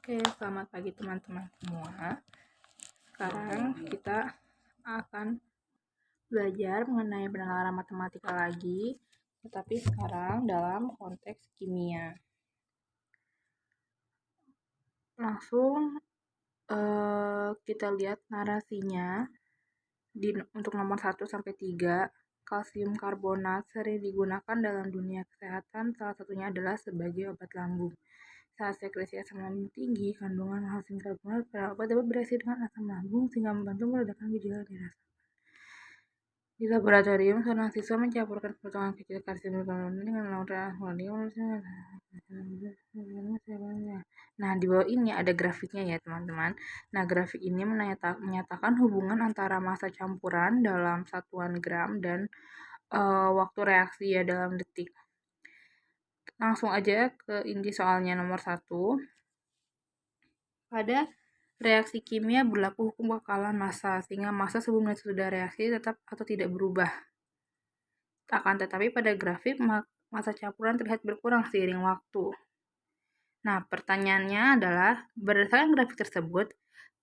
Oke, selamat pagi teman-teman semua. Sekarang kita akan belajar mengenai penalaran matematika lagi, tetapi sekarang dalam konteks kimia. Langsung kita lihat narasinya untuk nomor 1 sampai 3. Kalsium karbonat sering digunakan dalam dunia kesehatan, salah satunya adalah sebagai obat lambung. Saat sekresi asam lambung tinggi, kandungan kalsium karbonat pada obat dapat bereaksi dengan asam lambung sehingga membantu meredakan gejala dirasakan. Di laboratorium, seorang siswa mencampurkan potongan kecil kalsium karbonat dengan lautan Nah, di bawah ini ada grafiknya ya, teman-teman. Nah, grafik ini menyatakan hubungan antara massa campuran dalam satuan gram dan waktu reaksi ya dalam detik. Langsung aja ke inti soalnya nomor 1. Pada reaksi kimia berlaku hukum kekalan massa, sehingga massa sebelum dan sesudah reaksi tetap atau tidak berubah. Akan tetapi pada grafik, massa campuran terlihat berkurang seiring waktu. Nah, pertanyaannya adalah, berdasarkan grafik tersebut,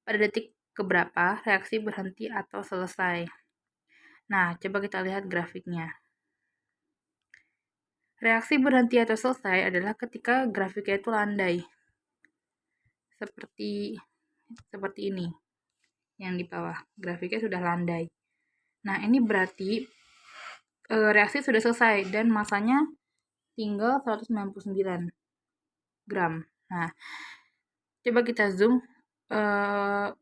pada detik keberapa reaksi berhenti atau selesai? Nah, coba kita lihat grafiknya. Reaksi berhenti atau selesai adalah ketika grafiknya itu landai. Seperti ini. Yang di bawah, grafiknya sudah landai. Nah, ini berarti reaksi sudah selesai dan massanya tinggal 199 gram. Nah, coba kita zoom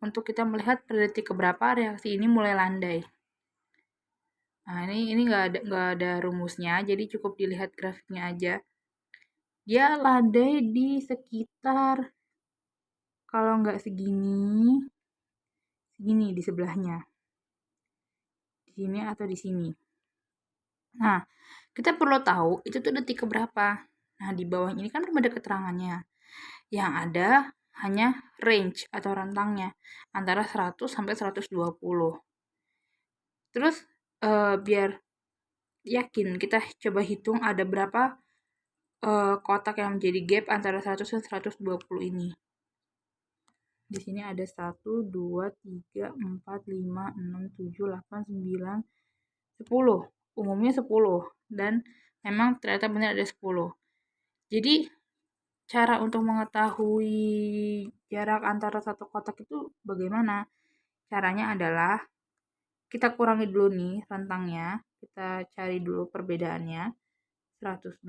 untuk kita melihat pada detik keberapa reaksi ini mulai landai. Nah, ini nggak ada rumusnya, jadi cukup dilihat grafiknya aja. Dia landai di sekitar, kalau nggak segini di sebelahnya. Di sini atau di sini. Nah, kita perlu tahu itu tuh detik keberapa. Nah, di bawah ini kan belum ada keterangannya. Yang ada hanya range atau rentangnya antara 100 sampai 120. Terus biar yakin, kita coba hitung ada berapa kotak yang menjadi gap antara 100 dan 120 ini. Di sini ada 1, 2, 3, 4, 5, 6, 7, 8, 9, 10. Umumnya 10. Dan memang ternyata benar ada 10. Jadi, cara untuk mengetahui jarak antara satu kotak itu bagaimana? Caranya adalah kita kurangi dulu nih rentangnya. Kita cari dulu perbedaannya. 120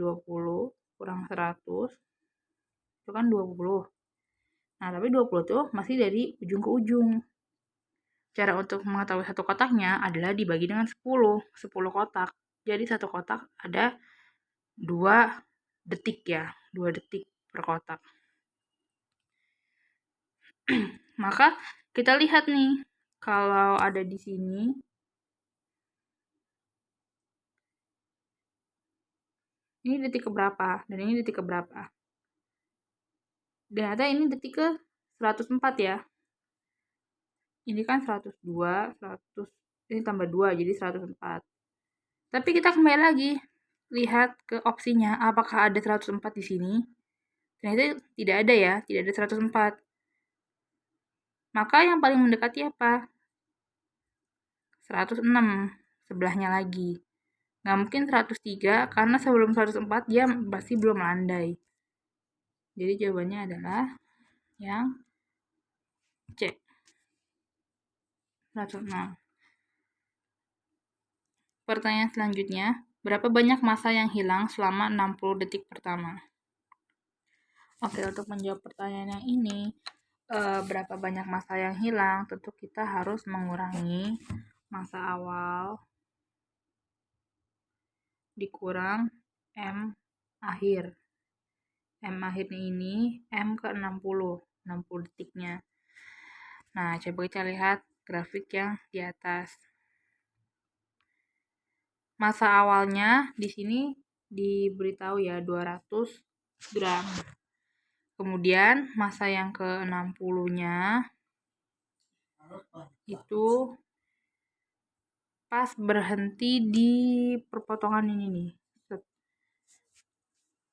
kurang 100 itu kan 20. Nah, tapi 20 tuh masih dari ujung ke ujung. Cara untuk mengetahui satu kotaknya adalah dibagi dengan 10 kotak. Jadi satu kotak ada 2 detik ya, 2 detik per kotak. Maka kita lihat nih, kalau ada di sini, ini detik keberapa, dan ini detik keberapa. Ternyata ini detik ke 104 ya. Ini kan 102, 100, ini tambah 2, jadi 104. Tapi kita kembali lagi, lihat ke opsinya, apakah ada 104 di sini? Ternyata tidak ada ya, tidak ada 104. Maka yang paling mendekati apa? 106, sebelahnya lagi. Nggak mungkin 103, karena sebelum 104 dia pasti belum landai. Jadi jawabannya adalah yang C. 106. Pertanyaan selanjutnya, berapa banyak massa yang hilang selama 60 detik pertama? Oke, untuk menjawab pertanyaan yang ini, berapa banyak massa yang hilang, tentu kita harus mengurangi massa awal dikurang M akhir. M akhirnya ini M ke 60 detiknya. Nah, coba kita lihat grafik yang di atas. Massa awalnya di sini diberitahu ya 200 gram. Kemudian massa yang ke 60-nya itu pas berhenti di perpotongan ini nih.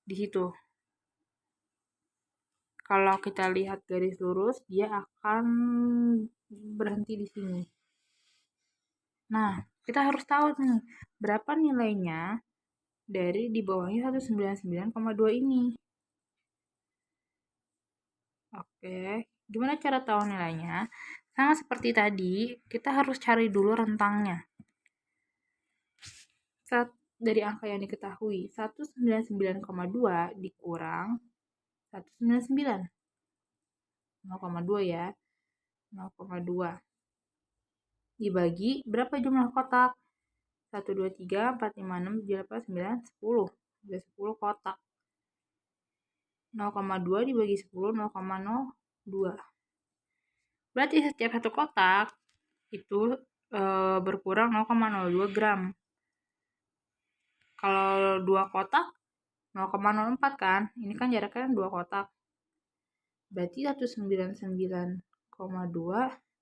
Di situ. Kalau kita lihat garis lurus, dia akan berhenti di sini. Nah, kita harus tahu nih, berapa nilainya dari di bawahnya 199,2 ini. Oke, gimana cara tahu nilainya? Sama seperti tadi, kita harus cari dulu rentangnya. Dari angka yang diketahui, 199,2 dikurang 199. 0,2 ya. 0,2. Dibagi berapa jumlah kotak? 1, 2, 3, 4, 5, 6, 7, 8, 9, 10. Ada 10 kotak. 0,2 dibagi 10, 0,02. Berarti setiap satu kotak itu berkurang 0,02 gram. Kalau 2 kotak 0,04 kan? Ini kan jaraknya 2 kotak. Berarti 199,2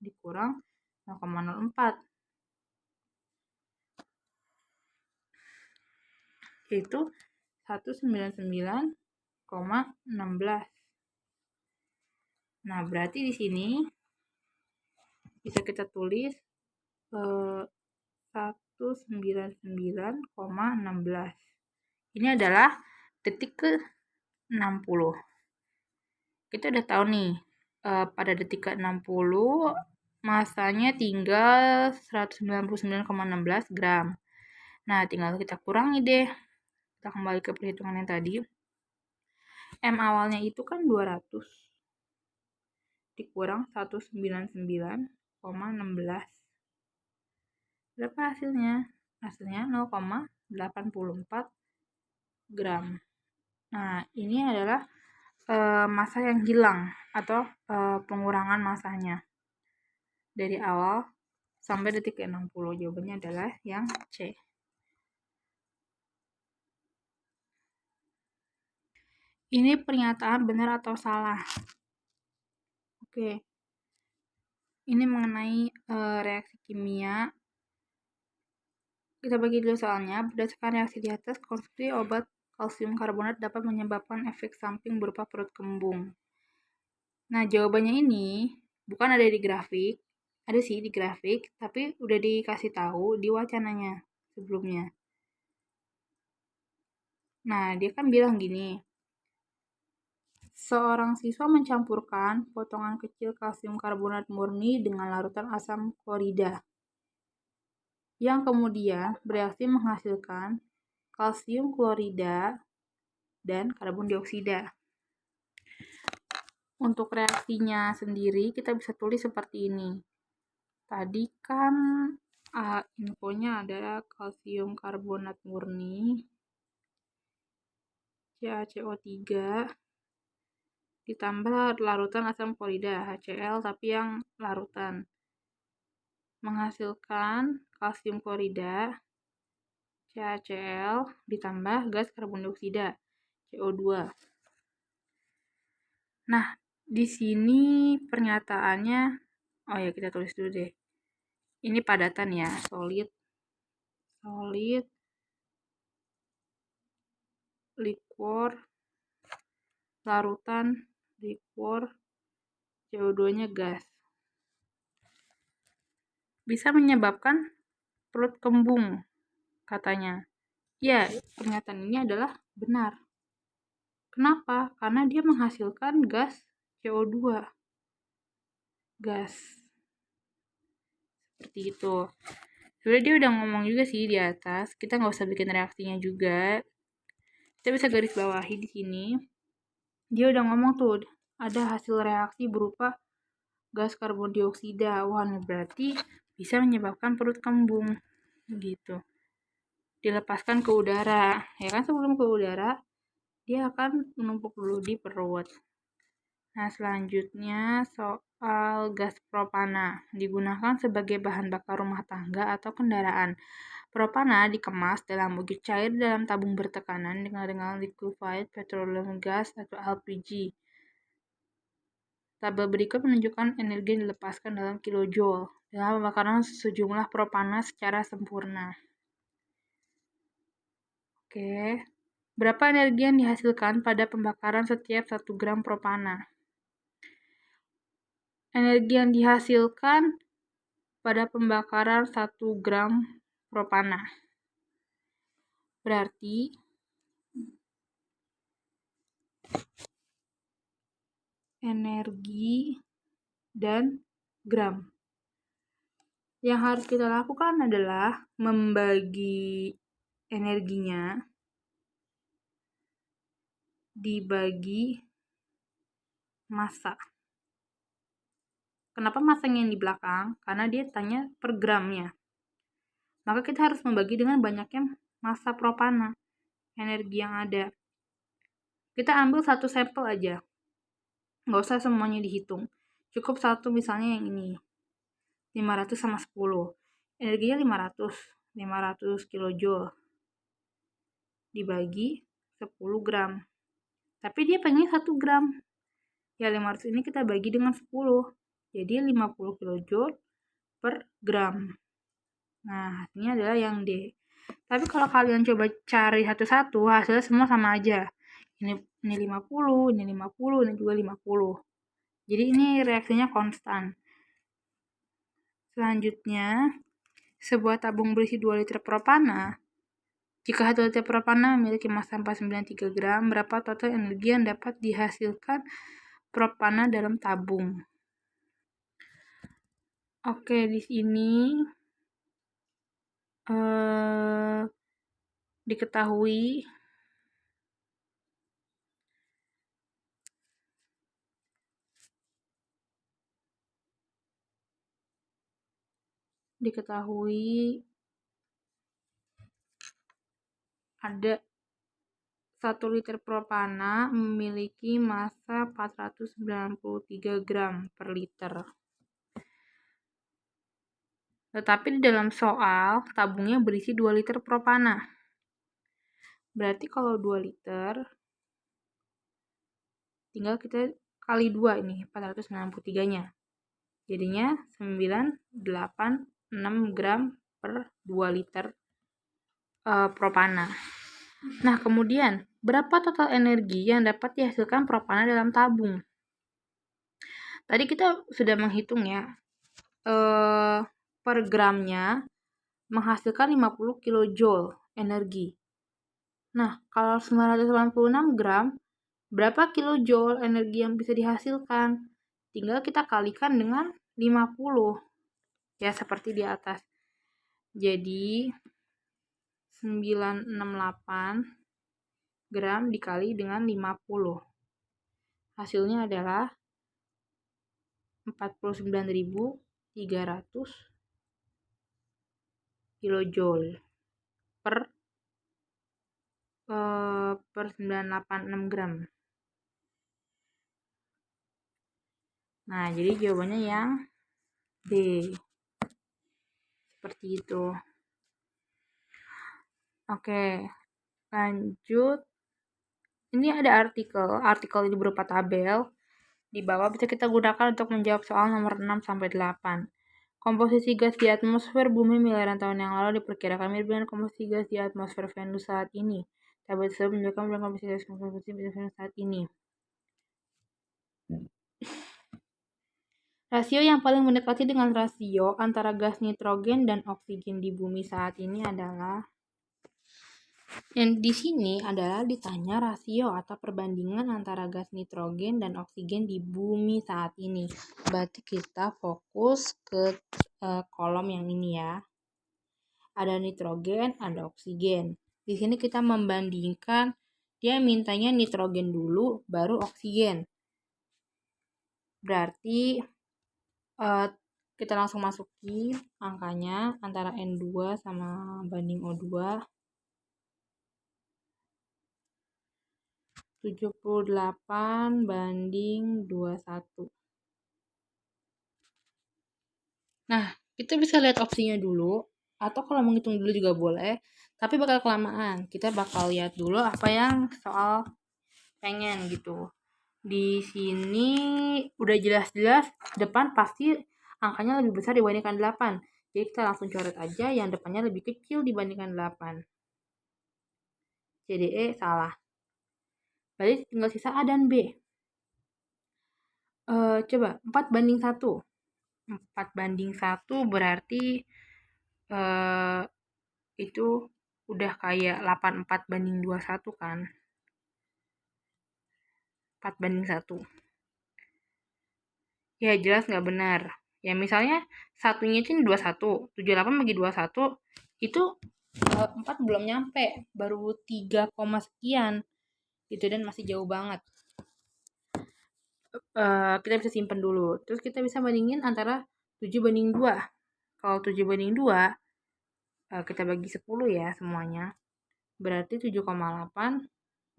dikurang 0,04. Yaitu 199,16. Nah, berarti di sini bisa kita tulis 199,16. Ini adalah detik ke 60. Kita udah tahu nih, pada detik ke 60 masanya tinggal 199,16 gram. Nah, tinggal kita kurangi deh. Kita kembali ke perhitungan yang tadi. M awalnya itu kan 200 dikurang 199,16. Berapa hasilnya? Hasilnya 0,84 gram. Nah, ini adalah massa yang hilang atau pengurangan massanya dari awal sampai detik ke 60. Jawabannya adalah yang C. Ini pernyataan benar atau salah? Oke. Ini mengenai reaksi kimia. Kita bagi dulu soalnya. Berdasarkan reaksi di atas, konsumsi obat kalsium karbonat dapat menyebabkan efek samping berupa perut kembung. Nah, jawabannya ini bukan ada di grafik. Ada sih di grafik, tapi udah dikasih tahu di wacananya sebelumnya. Nah, dia kan bilang gini. Seorang siswa mencampurkan potongan kecil kalsium karbonat murni dengan larutan asam klorida, yang kemudian bereaksi menghasilkan kalsium klorida dan karbon dioksida. Untuk reaksinya sendiri kita bisa tulis seperti ini. Tadi kan infonya adalah kalsium karbonat murni CaCO3 ditambah larutan asam klorida HCl tapi yang larutan menghasilkan kalsium klorida CaCl ditambah gas karbon dioksida CO2. Nah, di sini pernyataannya, oh ya kita tulis dulu deh. Ini padatan ya, solid, liquor, larutan, liquor, CO2-nya gas. Bisa menyebabkan perut kembung, katanya. Ya, pernyataan ini adalah benar. Kenapa? Karena dia menghasilkan gas CO2. Gas. Seperti itu. Sebenarnya dia udah ngomong juga sih di atas. Kita nggak usah bikin reaksinya juga. Kita bisa garis bawahi di sini. Dia udah ngomong tuh, ada hasil reaksi berupa gas karbon dioksida. Wah, berarti bisa menyebabkan perut kembung. Gitu. Dilepaskan ke udara. Ya kan, sebelum ke udara, dia akan menumpuk dulu di perut. Nah, selanjutnya soal gas propana. Digunakan sebagai bahan bakar rumah tangga atau kendaraan. Propana dikemas dalam wujud cair dalam tabung bertekanan dengan liquefied petroleum gas atau LPG. Tabel berikut menunjukkan energi yang dilepaskan dalam kilojoule dalam pembakaran sejumlah propana secara sempurna. Oke. Berapa energi yang dihasilkan pada pembakaran setiap 1 gram propana? Energi yang dihasilkan pada pembakaran 1 gram propana. Berarti energi dan gram. Yang harus kita lakukan adalah membagi energinya dibagi massa. Kenapa massanya yang di belakang? Karena dia tanya per gramnya. Maka kita harus membagi dengan banyaknya massa propana, energi yang ada. Kita ambil satu sampel aja. Nggak usah semuanya dihitung. Cukup satu, misalnya yang ini. 500 sama 10. Energinya 500 kilojoule. Dibagi 10 gram. Tapi dia pengen 1 gram. Ya 500 ini kita bagi dengan 10. Jadi 50 kilojoule per gram. Nah, hasilnya adalah yang D. Tapi kalau kalian coba cari satu-satu, hasilnya semua sama aja. Ini 50, ini 50, ini juga 50. Jadi ini reaksinya konstan. Selanjutnya, sebuah tabung berisi 2 liter propana. Jika 1 liter propana memiliki massa 493 gram, berapa total energi yang dapat dihasilkan propana dalam tabung? Oke, di sini diketahui ada 1 liter propana memiliki massa 493 gram per liter. Tetapi di dalam soal, tabungnya berisi 2 liter propana. Berarti kalau 2 liter, tinggal kita kali 2 ini, 493-nya. Jadinya 986 gram per 2 liter propana. Nah, kemudian berapa total energi yang dapat dihasilkan propana dalam tabung? Tadi kita sudah menghitung ya, per gramnya menghasilkan 50 kilojoule energi. Nah, kalau 986 gram, berapa kilojoule energi yang bisa dihasilkan? Tinggal kita kalikan dengan 50. Ya, seperti di atas. Jadi 968 gram dikali dengan 50. Hasilnya adalah 49.300 kilojoule per 986 gram. Nah, jadi jawabannya yang D. Seperti itu. Oke, lanjut. Ini ada artikel ini berupa tabel. Di bawah bisa kita gunakan untuk menjawab soal nomor 6-8. Komposisi gas di atmosfer bumi miliaran tahun yang lalu diperkirakan mirip dengan komposisi gas di atmosfer Venus saat ini. Tabel tersebut menunjukkan komposisi gas di Venus saat ini. Rasio yang paling mendekati dengan rasio antara gas nitrogen dan oksigen di bumi saat ini adalah, yang di sini adalah ditanya rasio atau perbandingan antara gas nitrogen dan oksigen di bumi saat ini. Berarti kita fokus ke kolom yang ini ya. Ada nitrogen, ada oksigen. Di sini kita membandingkan, dia mintanya nitrogen dulu, baru oksigen. Berarti kita langsung masukin angkanya antara N2 sama banding O2. 78 banding 21. Nah, kita bisa lihat opsinya dulu, atau kalau menghitung dulu juga boleh, tapi bakal kelamaan. Kita bakal lihat dulu apa yang soal pengen gitu. Di sini udah jelas-jelas depan pasti angkanya lebih besar dibandingkan 8. Jadi kita langsung coret aja yang depannya lebih kecil dibandingkan 8. C, D, E salah. Berarti tinggal sisa A dan B. Coba 4:1. 4:1 berarti itu udah kayak 84:21 kan. 4:1. Ya jelas nggak benar. Ya misalnya satunya itu 21, 78 bagi 21 itu 4 belum nyampe, baru 3, sekian gitu dan masih jauh banget. Kita bisa simpen dulu. Terus kita bisa bandingin antara 7:2. Kalau 7:2 kita bagi 10 ya semuanya. Berarti 7,8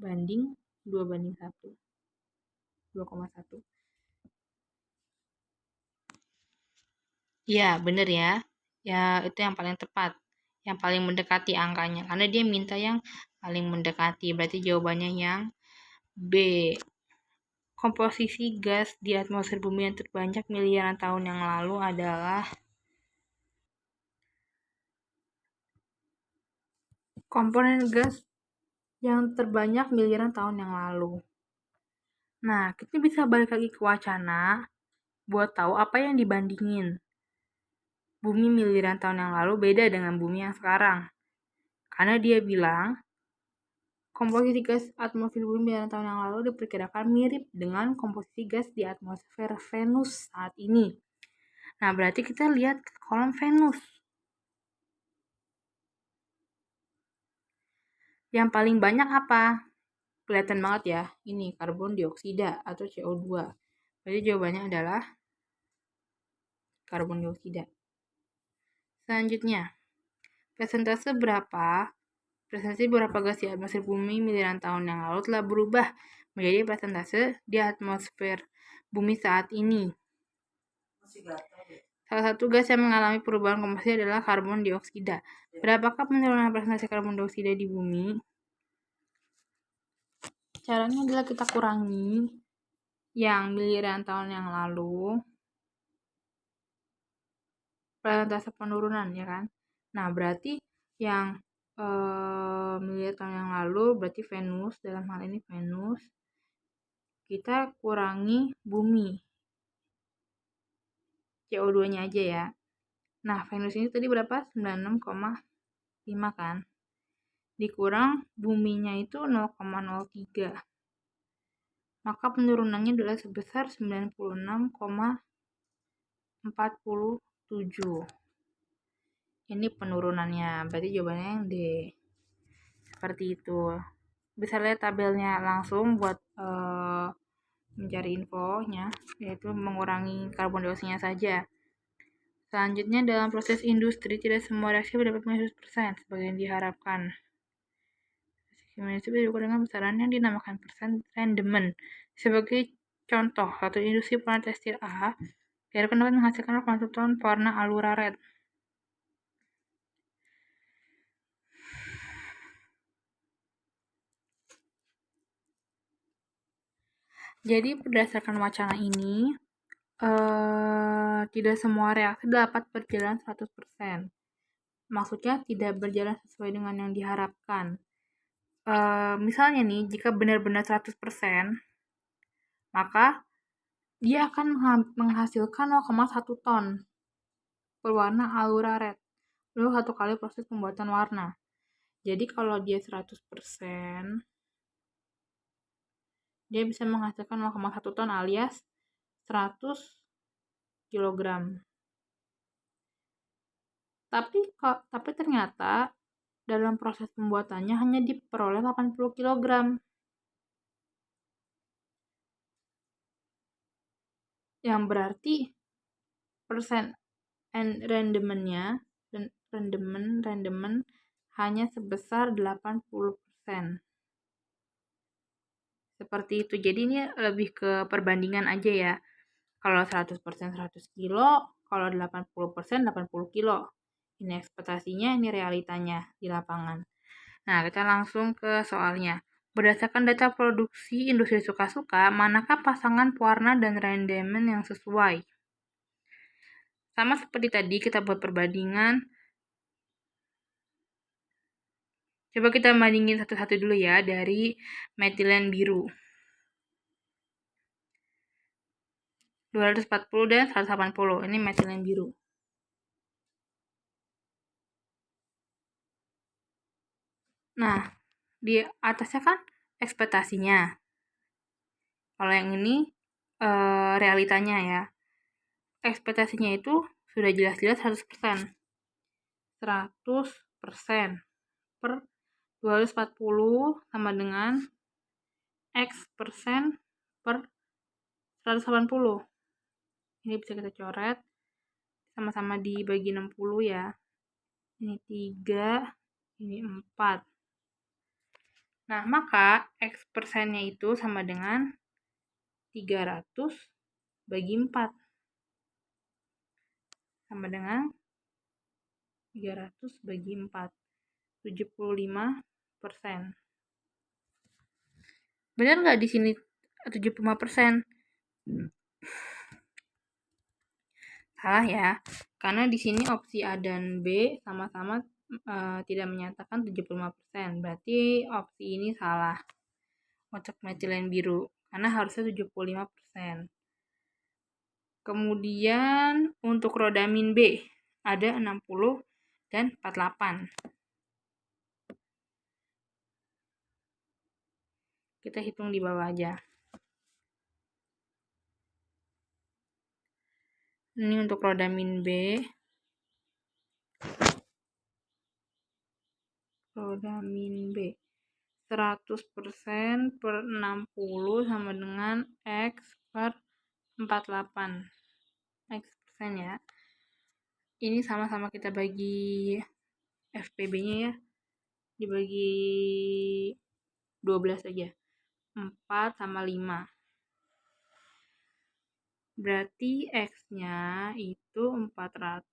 banding 2:1. 2,1. Iya, bener ya. Ya, itu yang paling tepat. Yang paling mendekati angkanya. Karena dia minta yang paling mendekati. Berarti jawabannya yang B. Komposisi gas di atmosfer bumi yang terbanyak miliaran tahun yang lalu adalah komponen gas yang terbanyak miliaran tahun yang lalu. Nah, kita bisa balik lagi ke wacana buat tahu apa yang dibandingin. Bumi miliaran tahun yang lalu beda dengan bumi yang sekarang. Karena dia bilang komposisi gas atmosfer bumi miliaran tahun yang lalu diperkirakan mirip dengan komposisi gas di atmosfer Venus saat ini. Nah, berarti kita lihat ke kolom Venus. Yang paling banyak apa? Kelihatan banget ya, ini karbon dioksida atau CO2. Jadi jawabannya adalah karbon dioksida. Selanjutnya, presentasi berapa gas di atmosfer bumi miliaran tahun yang lalu telah berubah menjadi presentase di atmosfer bumi saat ini. Salah satu gas yang mengalami perubahan komposisi adalah karbon dioksida. Berapakah penurunan presentase karbon dioksida di bumi? Caranya adalah kita kurangi yang miliaran tahun yang lalu, presentase penurunan ya kan. Nah, berarti yang miliaran tahun yang lalu berarti Venus, dalam hal ini Venus, kita kurangi bumi, CO2-nya aja ya. Nah, Venus ini tadi berapa? 96,5 kan. Dikurang buminya itu 0,03. Maka penurunannya adalah sebesar 96,47. Ini penurunannya, berarti jawabannya yang D. Seperti itu. Bisa lihat tabelnya langsung buat mencari infonya, yaitu mengurangi karbon dioksida saja. Selanjutnya, dalam proses industri, tidak semua reaksi dapat 100% sebagai yang diharapkan. Reaksi diukur dengan besaran yang dinamakan persen rendement. Sebagai contoh, satu industri pewarna tekstil A diharapkan dapat menghasilkan 80 ton pewarna Allura Red. Jadi berdasarkan wacana ini, tidak semua reaksi dapat berjalan 100%. Maksudnya tidak berjalan sesuai dengan yang diharapkan. Misalnya nih, jika benar-benar 100%, maka dia akan menghasilkan 0,1 ton berwarna Allura Red lalu 1 kali proses pembuatan warna. Jadi kalau dia 100%, dia bisa menghasilkan 0,1 ton alias 100 kg. Tapi ternyata dalam proses pembuatannya hanya diperoleh 80 kg. Yang berarti persen rendement hanya sebesar 80%. Seperti itu. Jadi ini lebih ke perbandingan aja ya. Kalau 100% 100 kilo, kalau 80% 80 kilo. Ini ekspektasinya, ini realitanya di lapangan. Nah, kita langsung ke soalnya. Berdasarkan data produksi industri suka-suka, manakah pasangan pewarna dan rendement yang sesuai? Sama seperti tadi, kita buat perbandingan. Coba kita bandingin satu-satu dulu ya dari metilen biru. 240 dan 180. Ini metilen biru. Nah, di atasnya kan ekspektasinya. Kalau yang ini realitanya ya. Ekspektasinya itu sudah jelas-jelas 100%. 100% per 240 sama dengan X persen per 180. Ini bisa kita coret. Sama-sama dibagi 60 ya. Ini 3, ini 4. Nah, maka X persennya itu sama dengan 300 bagi 4. Sama dengan 300 bagi 4. 75%. Benar nggak di sini 75%? Salah ya, karena di sini opsi A dan B sama-sama tidak menyatakan 75%. Berarti opsi ini salah untuk metilen biru, karena harusnya 75%. Kemudian untuk rodamin B ada 60 dan 48. Kita hitung di bawah aja. Ini untuk rodamin B. Rodamin B. 100% per 60 sama dengan X per 48. X persen ya. Ini sama-sama kita bagi FPB-nya ya. Dibagi 12 aja. 4 sama 5. Berarti X-nya itu 400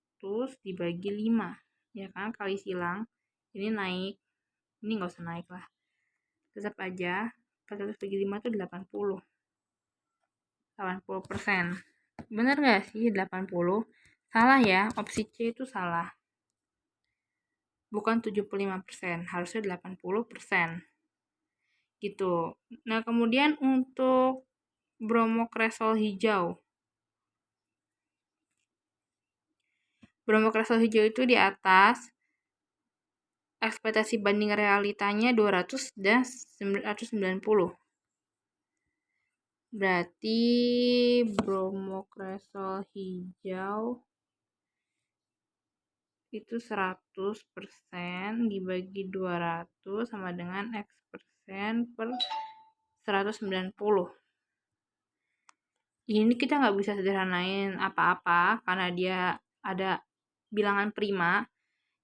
dibagi 5. Ya kan, kali silang. Ini naik. Ini nggak usah naik lah. Tetap aja, 400 bagi 5 itu 80. 80%. Bener nggak sih 80? Salah ya, opsi C itu salah. Bukan 75%, harusnya 80%. Gitu. Nah, kemudian untuk bromokresol hijau. Bromokresol hijau itu di atas ekspektasi banding realitanya 200 dan 190. Berarti bromokresol hijau itu 100% dibagi 200 sama dengan X persen per 190. Ini kita nggak bisa sederhanain apa-apa karena dia ada bilangan prima.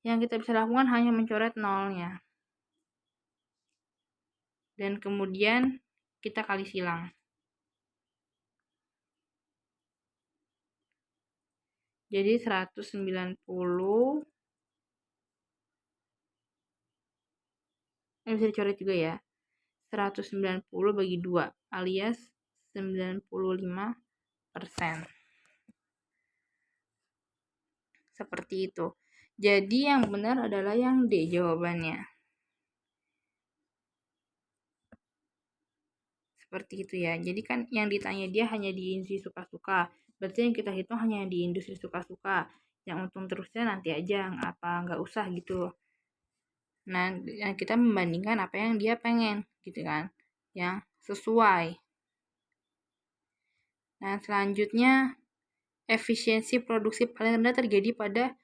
Yang kita bisa lakukan hanya mencoret nolnya. Dan kemudian kita kali silang. Jadi 190 bisa dicoret juga ya. 190 bagi 2 alias 95%. Seperti itu. Jadi yang benar adalah yang D jawabannya. Seperti itu ya. Jadi kan yang ditanya dia hanya di industri suka-suka. Berarti yang kita hitung hanya di industri suka-suka. Yang untung terusnya nanti aja, nggak usah gitu. Nah, kita membandingkan apa yang dia pengen gitu kan. Yang sesuai. Nah, selanjutnya efisiensi produksi paling rendah terjadi pada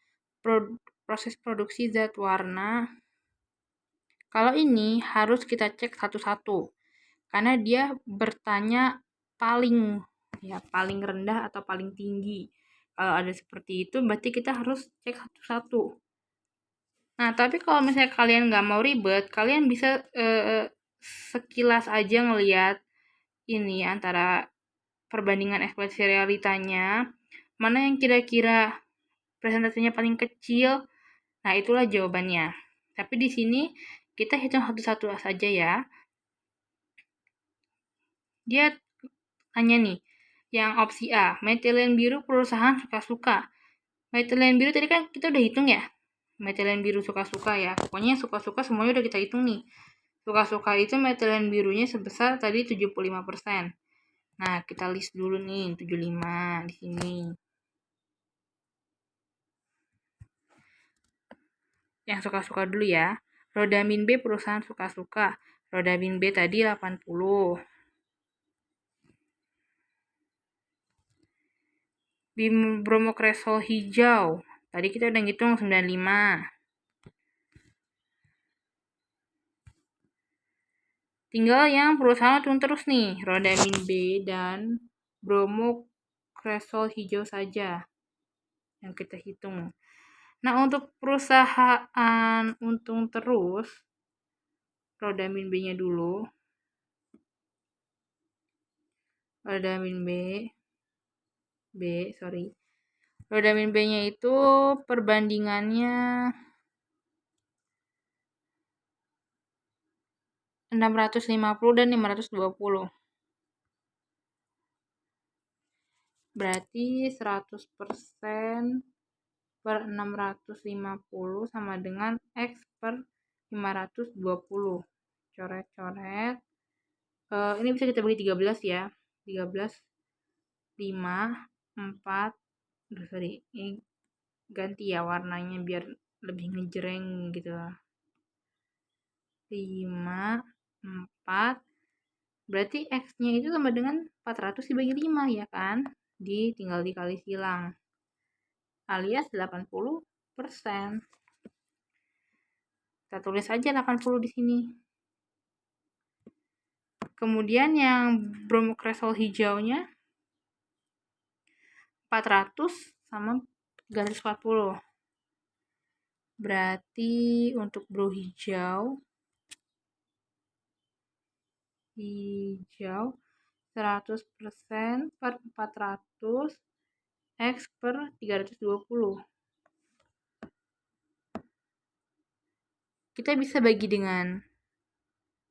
proses produksi zat warna. Kalau ini harus kita cek satu-satu. Karena dia bertanya paling rendah atau paling tinggi. Kalau ada seperti itu, berarti kita harus cek satu-satu. Nah, tapi kalau misalnya kalian nggak mau ribet, kalian bisa sekilas aja ngelihat ini antara perbandingan ekspektasi realitanya, mana yang kira-kira presentasinya paling kecil, nah itulah jawabannya. Tapi di sini kita hitung satu-satu saja ya. Dia hanya nih, yang opsi A, metilen biru perusahaan suka-suka. Metilen biru tadi kan kita udah hitung ya. Metilen biru suka-suka ya. Pokoknya suka-suka semuanya udah kita hitung nih. Suka-suka itu metilen birunya sebesar tadi 75%. Nah, kita list dulu nih 75 di sini. Yang suka-suka dulu ya. Rodamin B perusahaan suka-suka. Rodamin B tadi 80. Bromokresol hijau. Tadi kita udah ngitung 95. Tinggal yang perusahaan hitung terus nih. Rodamin B dan bromokresol hijau saja yang kita hitung. Nah, untuk perusahaan untung terus, Rodamin B-nya dulu. Rodamin Rodamin B-nya itu perbandingannya 650 dan 520. Berarti 100% per 650 sama dengan X per 520. Coret-coret. Ini bisa kita bagi 13 ya. 13, 5, 4. Ini ganti ya warnanya biar lebih ngejreng gitu. 5, 4. Berarti X-nya itu sama dengan 400 dibagi 5 ya kan? Tinggal dikali silang. Alias 80%. Kita tulis aja 80 di sini. Kemudian yang bromokresol hijaunya 400 sama 340. Berarti untuk bro hijau 100% per 400 X per 320. Kita bisa bagi dengan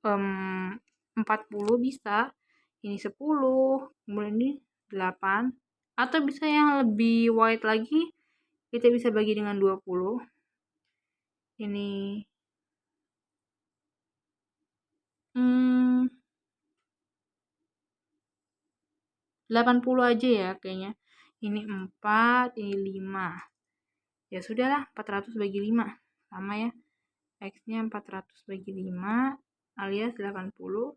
40 bisa, ini 10, kemudian ini 8, atau bisa yang lebih wide lagi, kita bisa bagi dengan 20. Ini 80 aja ya kayaknya. Ini 4, ini 5. Ya sudahlah, 400 bagi 5. Sama ya. X-nya 400 bagi 5 alias 80%.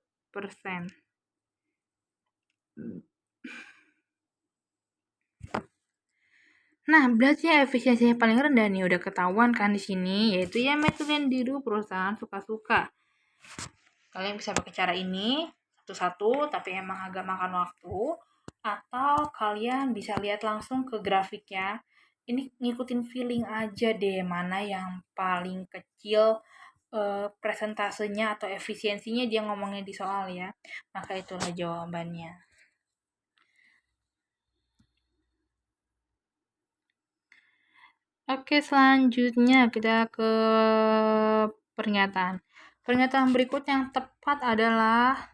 Nah, berarti ya efisiensinya paling rendah nih udah ketahuan kan di sini, yaitu ya metilen biru perusahaan suka-suka. Kalian bisa pakai cara ini satu-satu, tapi emang agak makan waktu. Atau kalian bisa lihat langsung ke grafiknya. Ini ngikutin feeling aja deh, mana yang paling kecil presentasenya atau efisiensinya dia ngomongnya di soal ya. Maka itulah jawabannya. Oke, selanjutnya kita ke pernyataan. Pernyataan berikut yang tepat adalah